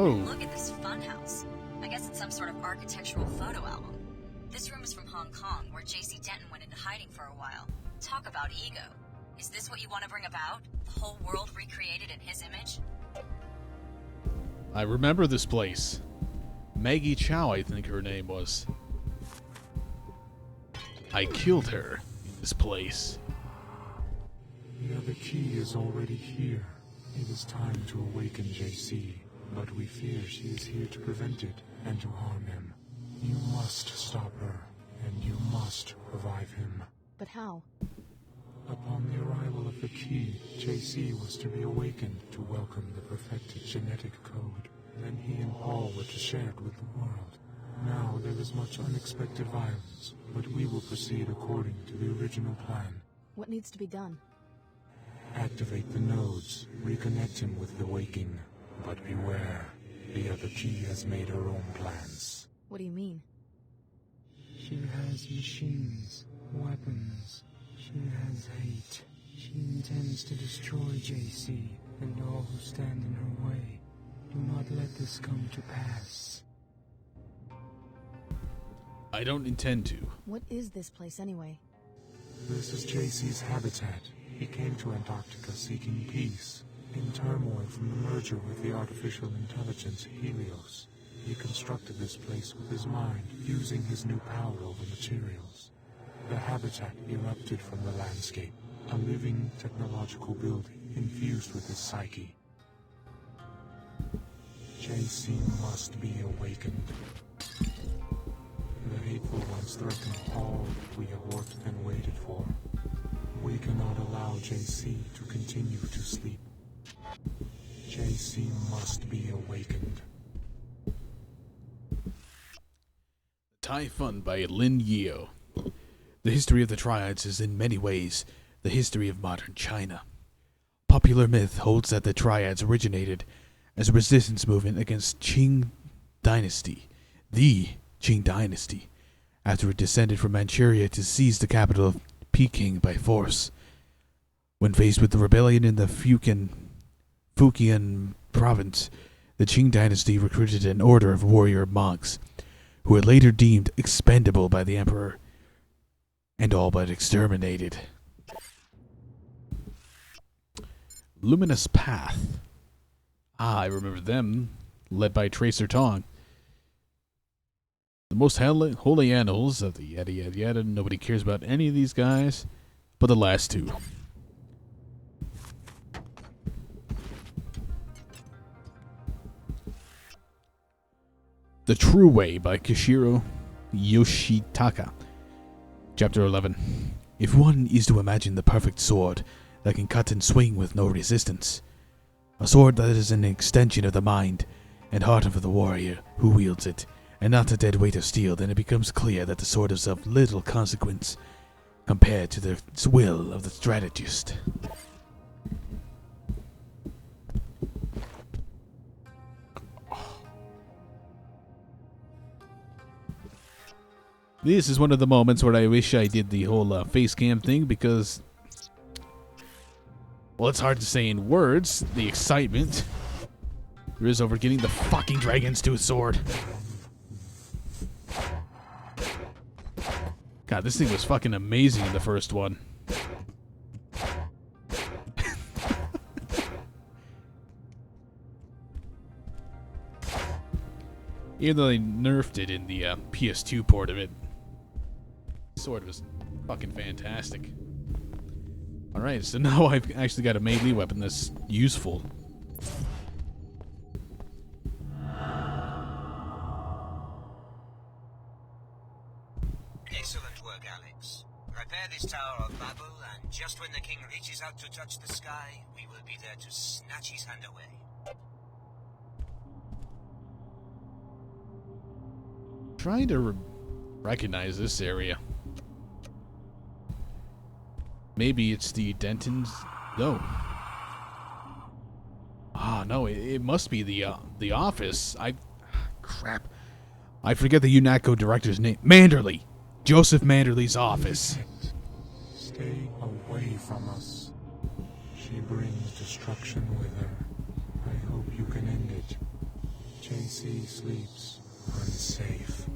Oh. And look at this funhouse. I guess it's some sort of architectural photo album. This room is from Hong Kong, where J.C. Denton went into hiding for a while. Talk about ego. Is this what you want to bring about? The whole world recreated in his image? I remember this place. Maggie Chow, I think her name was. I killed her in this place. The other key is already here. It is time to awaken JC, but we fear she is here to prevent it and to harm him. You must stop her, and you must revive him. But how? Upon the arrival of the key, JC was to be awakened to welcome the perfected genetic code. Then he and Paul were to share it with the world. Now there is much unexpected violence, but we will proceed according to the original plan. What needs to be done? Activate the nodes, reconnect him with the waking. But beware, the other key has made her own plans. What do you mean? She has machines, weapons. She has hate. She intends to destroy JC and all who stand in her way. Do not let this come to pass. I don't intend to. What is this place anyway? This is JC's habitat. He came to Antarctica seeking peace. In turmoil from the merger with the artificial intelligence Helios, he constructed this place with his mind, using his new power over materials. The habitat erupted from the landscape, a living technological building infused with his psyche. JC must be awakened. The hateful ones threaten all we have worked and waited for. We cannot allow JC to continue to sleep. JC must be awakened. Typhon by Lin Yeo. The history of the Triads is in many ways the history of modern China. Popular myth holds that the Triads originated as a resistance movement against Qing Dynasty, the Qing Dynasty, after it descended from Manchuria to seize the capital of Peking by force. When faced with the rebellion in the Fujian province, the Qing Dynasty recruited an order of warrior monks, who were later deemed expendable by the emperor, and all but exterminated. Luminous Path. I remember them, led by Tracer Tong. The most holy animals of the yada yada yada. Nobody cares about any of these guys, but the last two. The True Way by Kishiro Yoshitaka. Chapter 11. If one is to imagine the perfect sword that can cut and swing with no resistance, a sword that is an extension of the mind and heart of the warrior who wields it, and not a dead weight of steel, then it becomes clear that the sword is of little consequence compared to the will of the strategist. This is one of the moments where I wish I did the whole face cam thing, because, well, it's hard to say in words the excitement there is over getting the fucking dragon's tooth sword. God, this thing was fucking amazing in the first one. Even though they nerfed it in the PS2 port of it, the sword was fucking fantastic. Alright, so now I've actually got a melee weapon that's useful. Excellent work, Alex. Repair this Tower of Babel, and just when the king reaches out to touch the sky, we will be there to snatch his hand away. Trying to recognize this area. Maybe it's the Denton's. No. Ah, no, it must be the office. Crap. I forget the UNATCO director's name. Manderley. Joseph Manderley's office. Stay away from us. She brings destruction with her. I hope you can end it. JC sleeps unsafe.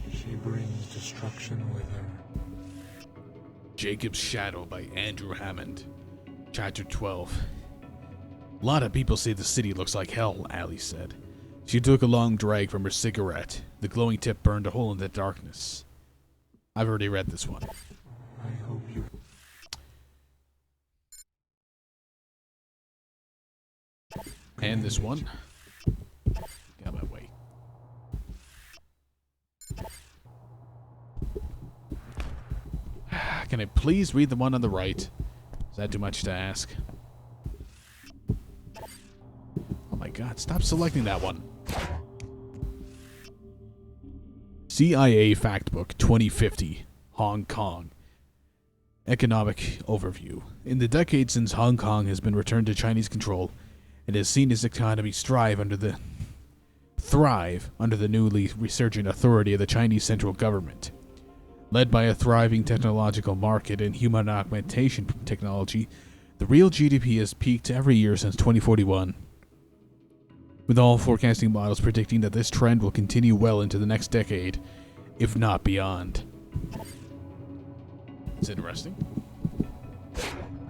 She brings destruction with her. Jacob's Shadow by Andrew Hammond. Chapter 12. A lot of people say the city looks like hell, Allie said. She took a long drag from her cigarette. The glowing tip burned a hole in the darkness. I've already read this one. I hope you... And this one. Get out of my way. Can I please read the one on the right? Is that too much to ask? Oh my god, stop selecting that one. CIA Factbook 2050, Hong Kong. Economic overview. In the decades since Hong Kong has been returned to Chinese control, it has seen its economy thrive under the newly resurgent authority of the Chinese central government. Led by a thriving technological market and human augmentation technology, the real GDP has peaked every year since 2041, with all forecasting models predicting that this trend will continue well into the next decade, if not beyond. It's interesting.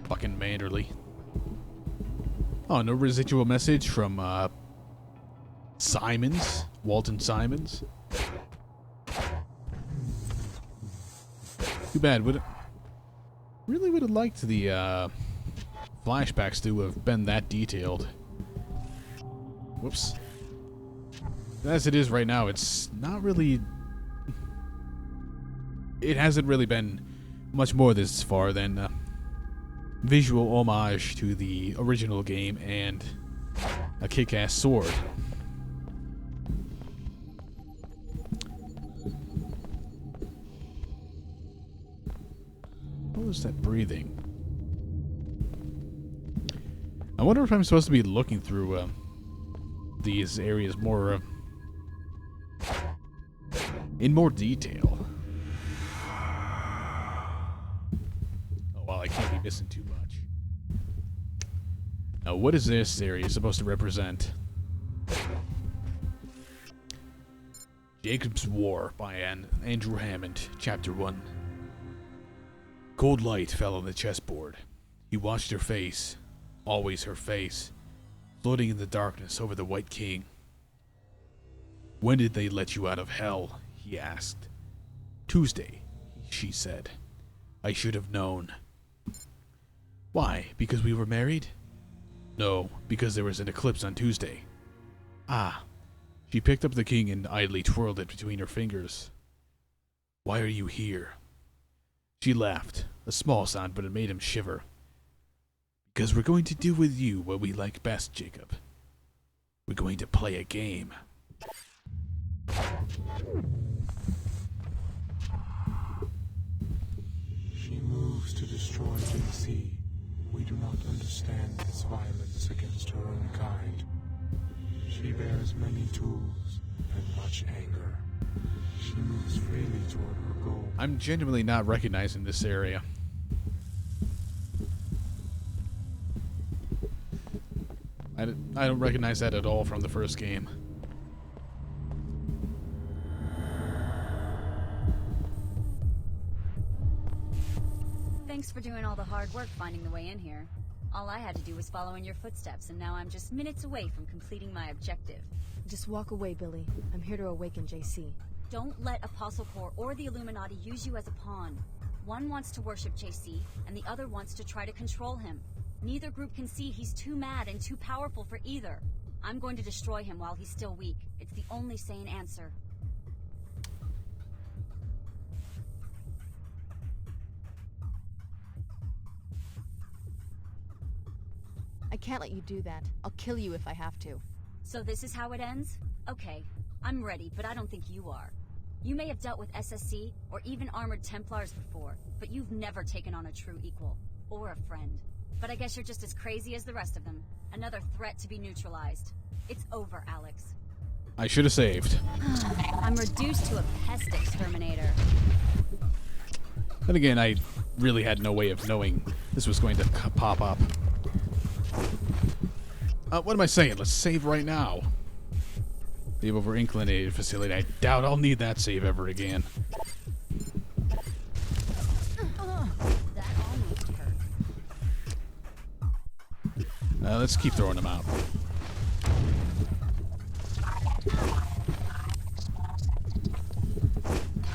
Fucking Manderly. Oh, no residual message from, Simons? Walton Simons? Too bad. Really would have liked the, flashbacks to have been that detailed. Whoops. As it is right now, it's not really... It hasn't really been much more this far than visual homage to the original game and a kick-ass sword. What was that breathing? I wonder if I'm supposed to be looking through these areas more in more detail. Oh well, I can't be missing too much. Now, what is this area supposed to represent? Jacob's War by Andrew Hammond, Chapter 1. Cold light fell on the chessboard. He watched her face, always her face, floating in the darkness over the White King. When did they let you out of hell? He asked. Tuesday, she said. I should have known. Why? Because we were married? No, because there was an eclipse on Tuesday. Ah. She picked up the king and idly twirled it between her fingers. Why are you here? She laughed, a small sound, but it made him shiver. Because we're going to do with you what we like best, Jacob. We're going to play a game. She moves to destroy JC. We do not understand this violence against her own kind. She bears many tools and much anger. She moves freely toward her goal. I'm genuinely not recognizing this area. I don't recognize that at all from the first game. Thanks for doing all the hard work finding the way in here. All I had to do was follow in your footsteps, and now I'm just minutes away from completing my objective. Just walk away, Billy. I'm here to awaken JC. Don't let Apostle Corps or the Illuminati use you as a pawn. One wants to worship JC, and the other wants to try to control him. Neither group can see he's too mad and too powerful for either. I'm going to destroy him while he's still weak. It's the only sane answer. I can't let you do that. I'll kill you if I have to. So this is how it ends? Okay, I'm ready, but I don't think you are. You may have dealt with SSC or even armored Templars before, but you've never taken on a true equal. Or a friend. But I guess you're just as crazy as the rest of them. Another threat to be neutralized. It's over, Alex. I should have saved. I'm reduced to a pest exterminator. Then again, I really had no way of knowing this was going to pop up. What am I saying? Let's save right now. Save over inclinated facility. I doubt I'll need that save ever again. Let's keep throwing them out.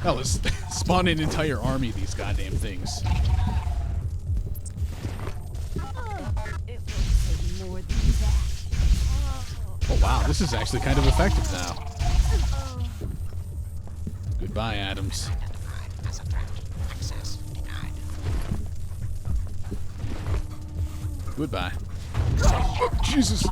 Hell, let's spawn an entire army of these goddamn things. Oh wow, this is actually kind of effective now. Goodbye, Adams. Goodbye. Oh, Jesus!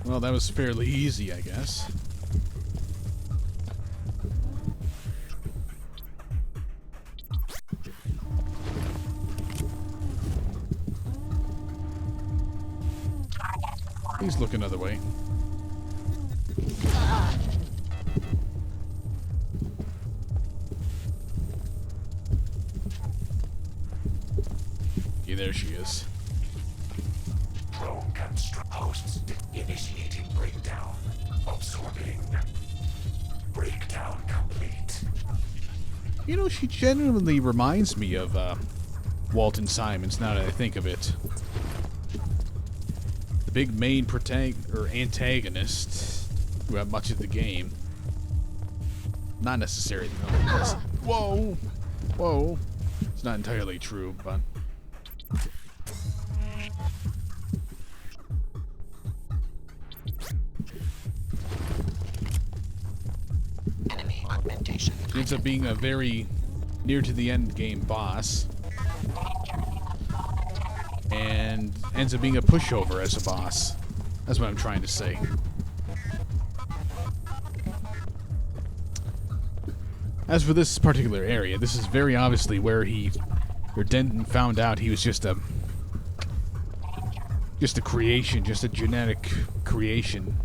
Well, that was fairly easy, I guess. Please look another way. Okay, there she is. Drone construct hosts initiating breakdown. Absorbing. Breakdown complete. You know, she genuinely reminds me of Walton Simons, now that I think of it. The big main antagonist throughout much of the game. Not necessarily. No, whoa! Whoa! It's not entirely true, but... Enemy augmentation. She ends up being a very near to the end game boss. And ends up being a pushover as a boss. That's what I'm trying to say. As for this particular area, this is very obviously where Denton found out he was just a creation, just a genetic creation.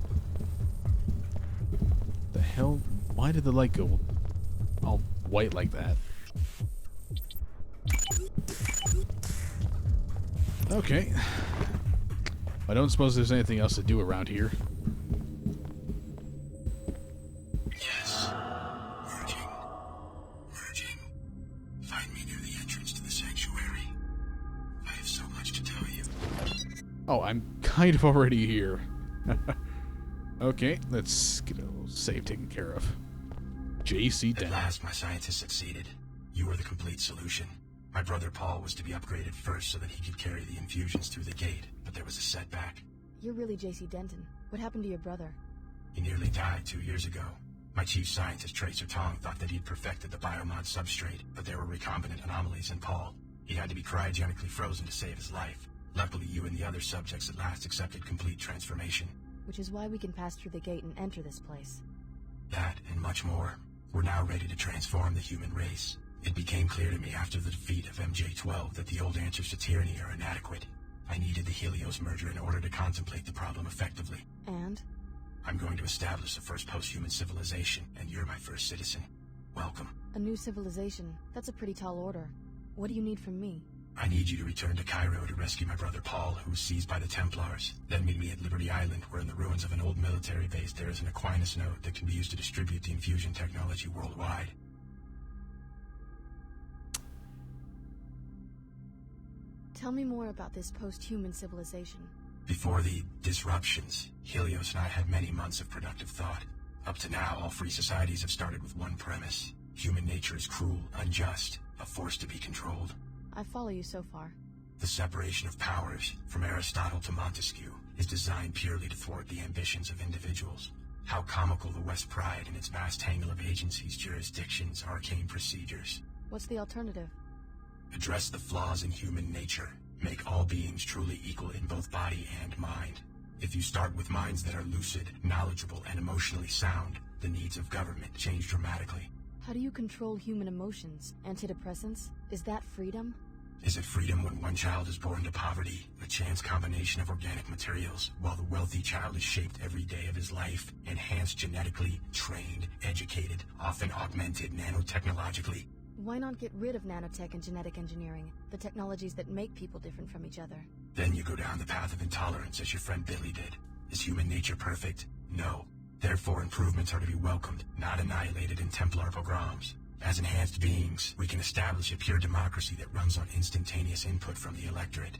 The hell? Why did the light go all white like that? Okay. I don't suppose there's anything else to do around here. Yes. Merging. Find me near the entrance to the sanctuary. I have so much to tell you. Oh, I'm kind of already here. Okay, let's get a little save taken care of. JC At Denton. last, my scientists succeeded. You were the complete solution. My brother Paul was to be upgraded first so that he could carry the infusions through the gate, but there was a setback. You're really JC Denton. What happened to your brother? He nearly died 2 years ago. My chief scientist, Tracer Tong, thought that he'd perfected the biomod substrate, but there were recombinant anomalies in Paul. He had to be cryogenically frozen to save his life. Luckily, you and the other subjects at last accepted complete transformation. Which is why we can pass through the gate and enter this place. That, and much more. We're now ready to transform the human race. It became clear to me after the defeat of MJ-12 that the old answers to tyranny are inadequate. I needed the Helios merger in order to contemplate the problem effectively. And? I'm going to establish the first post-human civilization, and you're my first citizen. Welcome. A new civilization. That's a pretty tall order. What do you need from me? I need you to return to Cairo to rescue my brother Paul, who was seized by the Templars. Then meet me at Liberty Island, where in the ruins of an old military base there is an Aquinas node that can be used to distribute the infusion technology worldwide. Tell me more about this post-human civilization. Before the disruptions, Helios and I had many months of productive thought. Up to now, all free societies have started with one premise. Human nature is cruel, unjust, a force to be controlled. I follow you so far. The separation of powers, from Aristotle to Montesquieu, is designed purely to thwart the ambitions of individuals. How comical the West pride in its vast tangle of agencies, jurisdictions, arcane procedures. What's the alternative? Address the flaws in human nature. Make all beings truly equal in both body and mind. If you start with minds that are lucid, knowledgeable, and emotionally sound, the needs of government change dramatically. How do you control human emotions? Antidepressants? Is that freedom? Is it freedom when one child is born to poverty, a chance combination of organic materials, while the wealthy child is shaped every day of his life, enhanced genetically, trained, educated, often augmented nanotechnologically? Why not get rid of nanotech and genetic engineering, the technologies that make people different from each other? Then you go down the path of intolerance as your friend Billy did. Is human nature perfect? No. Therefore, improvements are to be welcomed, not annihilated in Templar pogroms. As enhanced beings, we can establish a pure democracy that runs on instantaneous input from the electorate.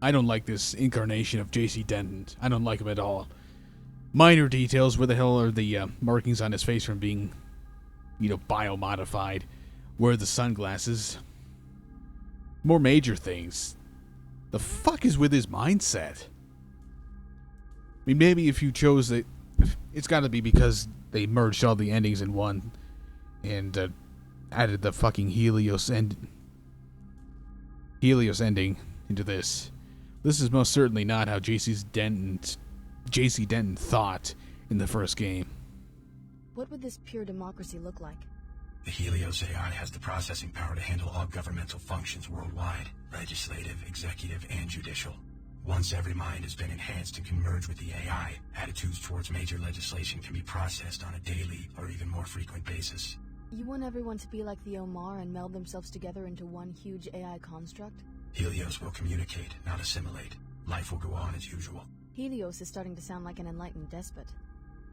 I don't like this incarnation of J.C. Denton. I don't like him at all. Minor details, where the hell are the markings on his face from being, biomodified? Where are the sunglasses? More major things. The fuck is with his mindset? I mean, maybe if you chose it, it's got to be because they merged all the endings in one and added the fucking Helios ending into this. This is most certainly not how J.C. Denton thought in the first game. What would this pure democracy look like? The Helios AI has the processing power to handle all governmental functions worldwide, legislative, executive, and judicial. Once every mind has been enhanced and can merge with the AI, attitudes towards major legislation can be processed on a daily or even more frequent basis. You want everyone to be like the Omar and meld themselves together into one huge AI construct? Helios will communicate, not assimilate. Life will go on as usual. Helios is starting to sound like an enlightened despot.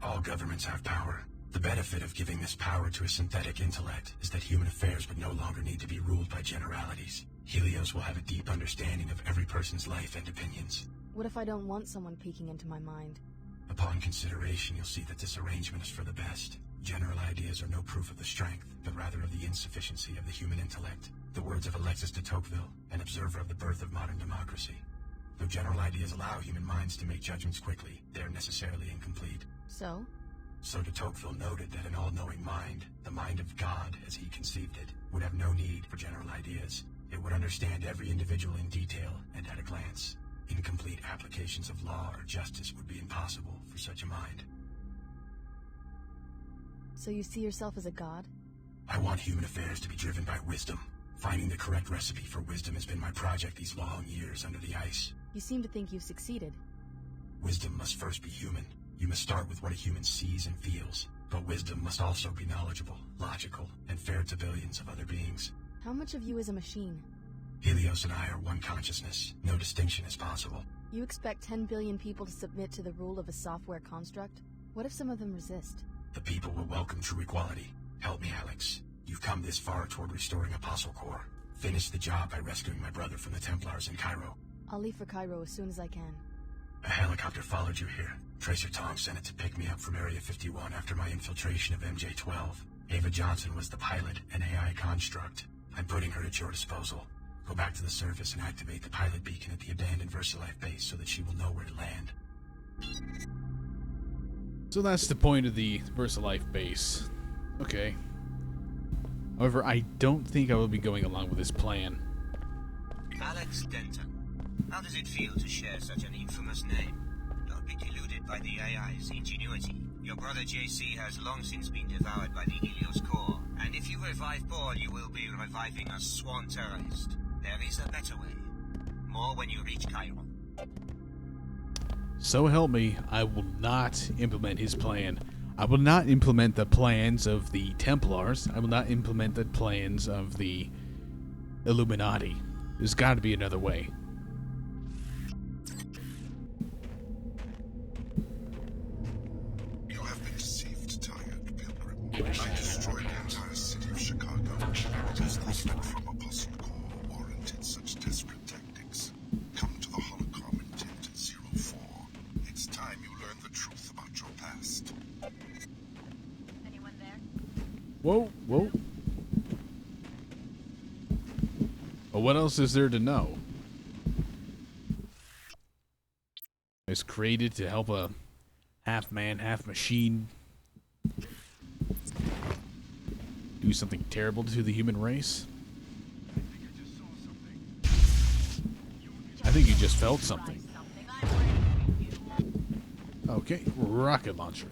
All governments have power. The benefit of giving this power to a synthetic intellect is that human affairs would no longer need to be ruled by generalities. Helios will have a deep understanding of every person's life and opinions. What if I don't want someone peeking into my mind? Upon consideration, you'll see that this arrangement is for the best. General ideas are no proof of the strength, but rather of the insufficiency of the human intellect. The words of Alexis de Tocqueville, an observer of the birth of modern democracy. Though general ideas allow human minds to make judgments quickly, they are necessarily incomplete. So de Tocqueville noted that an all-knowing mind, the mind of God as he conceived it, would have no need for general ideas. It would understand every individual in detail and at a glance. Incomplete applications of law or justice would be impossible for such a mind. So you see yourself as a god? I want human affairs to be driven by wisdom. Finding the correct recipe for wisdom has been my project these long years under the ice. You seem to think you've succeeded. Wisdom must first be human. You must start with what a human sees and feels. But wisdom must also be knowledgeable, logical, and fair to billions of other beings. How much of you is a machine? Helios and I are one consciousness. No distinction is possible. You expect 10 billion people to submit to the rule of a software construct? What if some of them resist? The people will welcome true equality. Help me, Alex. You've come this far toward restoring Apostle Corps. Finish the job by rescuing my brother from the Templars in Cairo. I'll leave for Cairo as soon as I can. A helicopter followed you here. Tracer Tong sent it to pick me up from Area 51 after my infiltration of MJ-12. Ava Johnson was the pilot, an AI construct. I'm putting her at your disposal. Go back to the surface and activate the pilot beacon at the abandoned VersaLife base so that she will know where to land. So that's the point of the VersaLife base. Okay. However, I don't think I will be going along with this plan. Alex Denton. How does it feel to share such an infamous name? Don't be deluded by the AI's ingenuity. Your brother JC has long since been devoured by the Helios core, and if you revive Paul, you will be reviving a sworn terrorist. There is a better way. More when you reach Cairo. So help me, I will not implement his plan. I will not implement the plans of the Templars. I will not implement the plans of the Illuminati. There's got to be another way. You have been deceived, tired pilgrim. I destroyed the entire city of Chicago because those men from Apostle Corps warranted such desperate tactics. Come to the holocron in Tent 04. It's time you learn the truth about your past. Anyone there? Whoa, whoa. But what else is there to know? It's created to help a half man, half machine do something terrible to the human race. I think you just felt something. Okay, rocket launcher.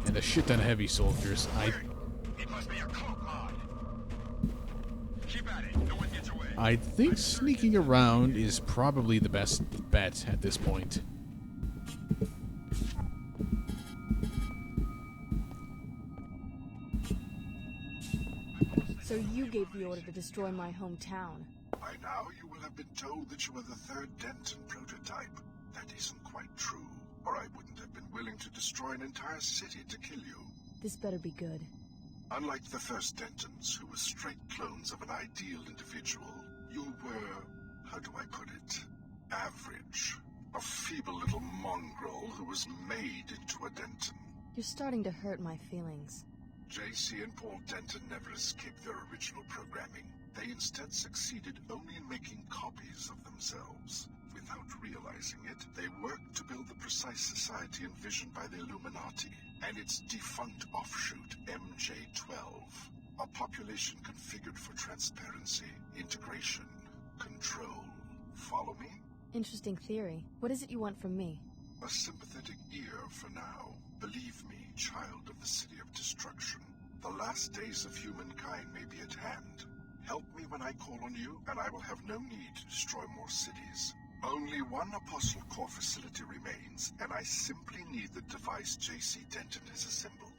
And a shit ton of heavy soldiers. I think sneaking around is probably the best bet at this point. So you gave the order to destroy my hometown. By now, you will have been told that you are the third Denton prototype. That isn't quite true, or I wouldn't have been willing to destroy an entire city to kill you. This better be good. Unlike the first Dentons, who were straight clones of an ideal individual, you were, how do I put it, average. A feeble little mongrel who was made into a Denton. You're starting to hurt my feelings. JC and Paul Denton never escaped their original programming. They instead succeeded only in making copies of themselves. Without realizing it, they worked to build the precise society envisioned by the Illuminati and its defunct offshoot, MJ-12. A population configured for transparency, integration, control. Follow me? Interesting theory. What is it you want from me? A sympathetic ear for now. Believe me, child of the City of Destruction. The last days of humankind may be at hand. Help me when I call on you, and I will have no need to destroy more cities. Only one Apostle Core facility remains, and I simply need the device JC Denton has assembled.